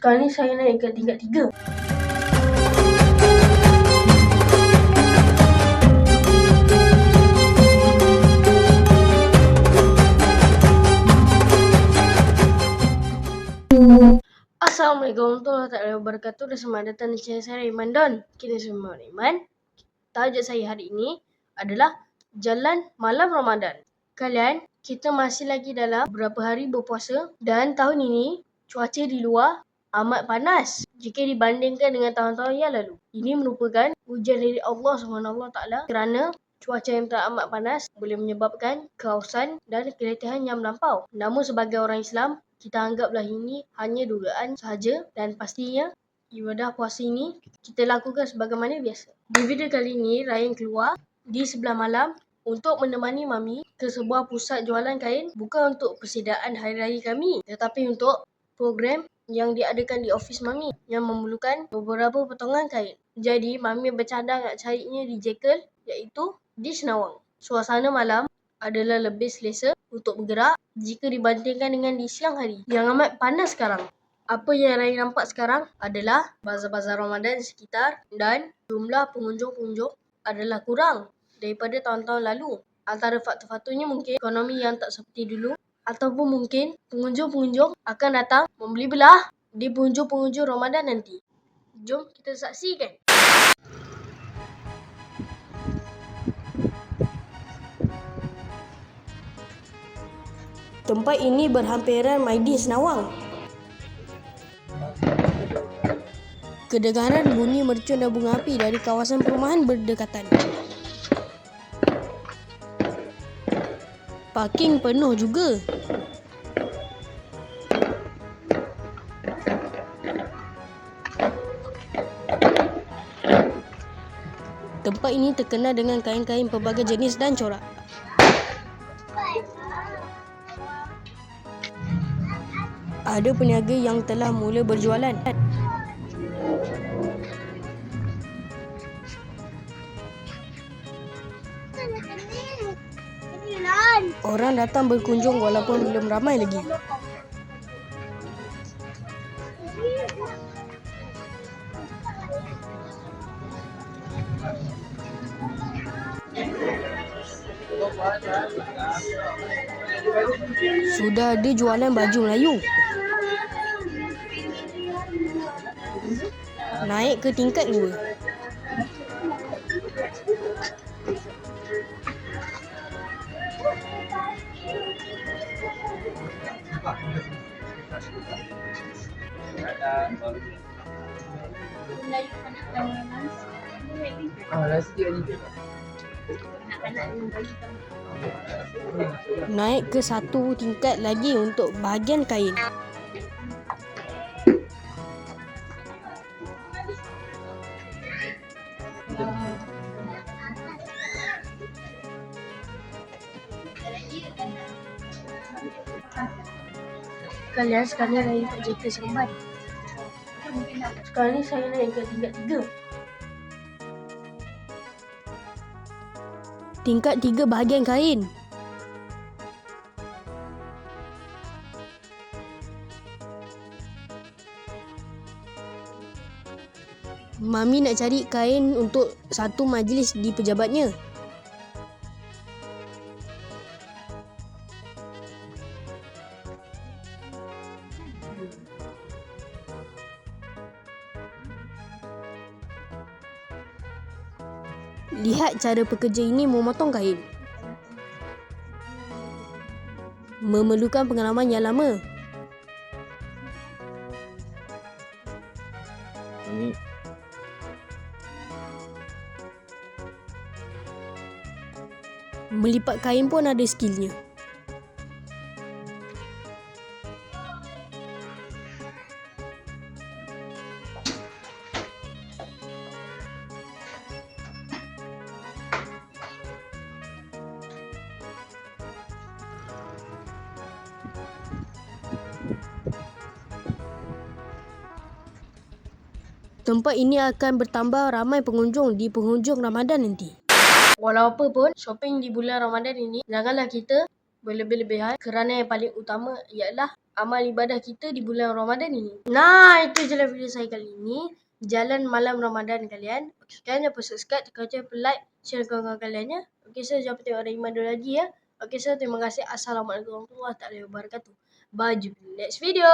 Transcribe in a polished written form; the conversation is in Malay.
Sekarang ni saya naik ke tingkat 3. Assalamualaikum warahmatullahi wabarakatuh. Selamat datang di channel saya Rayman Don. Kini semua Rayman. Tajuk saya hari ini adalah Jalan Malam Ramadan. Kalian, kita masih lagi dalam beberapa hari berpuasa dan tahun ini cuaca di luar amat panas jika dibandingkan dengan tahun-tahun yang lalu. Ini merupakan ujian dari Allah SWT kerana cuaca yang teramat panas boleh menyebabkan kehausan dan keletihan yang melampau. Namun sebagai orang Islam, kita anggaplah ini hanya dugaan sahaja dan pastinya ibadah puasa ini kita lakukan sebagaimana biasa. Di video kali ini, Ryan keluar di sebelah malam untuk menemani Mami ke sebuah pusat jualan kain, bukan untuk persediaan hari raya kami, tetapi untuk program yang diadakan di ofis Mami yang memerlukan beberapa potongan kain. Jadi Mami bercadang nak carinya di Jekyll, iaitu di Senawang. Suasana malam adalah lebih selesa untuk bergerak jika dibandingkan dengan di siang hari yang amat panas sekarang. Apa yang Raya nampak sekarang adalah bazar-bazar Ramadan di sekitar dan jumlah pengunjung-pengunjung adalah kurang daripada tahun-tahun lalu. Antara faktor-faktornya mungkin ekonomi yang tak seperti dulu, ataupun mungkin pengunjung-pengunjung akan datang membeli belah di penghujung-penghujung Ramadan nanti. Jom kita saksikan. Tempat ini berhampiran Maidin Senawang. Kedengaran bunyi mercun dan bunga api dari kawasan perumahan berdekatan. Parking penuh juga. Tempat ini terkenal dengan kain-kain pelbagai jenis dan corak. Ada peniaga yang telah mula berjualan. Orang datang berkunjung walaupun belum ramai lagi. Sudah ada jualan baju Melayu. Naik ke tingkat 2. Naik ke 1 tingkat lagi untuk bahagian kain. Kalian sekarang naik ke Jekyll Seremban. Sekarang ni saya naik ke tingkat 3. Tingkat 3 bahagian kain. Mami nak cari kain untuk satu majlis di pejabatnya. Lihat cara pekerja ini memotong kain. Memerlukan pengalaman yang lama. Melipat kain pun ada skillnya. Tempat ini akan bertambah ramai pengunjung di penghujung Ramadan nanti. Walau apa pun, shopping di bulan Ramadan ini, janganlah kita berlebih-lebihan kerana yang paling utama ialah amal ibadah kita di bulan Ramadan ini. Nah, itu je lah video saya kali ini. Jalan malam Ramadan kalian. Okay, sekarang jangan lupa subscribe, tekan like, share kawan-kawan kalian ya. Okay, so jangan lupa tengok ada Iman dulu lagi ya. Okay, so terima kasih. Assalamualaikum warahmatullahi wabarakatuh. Bye, jumpa di next video.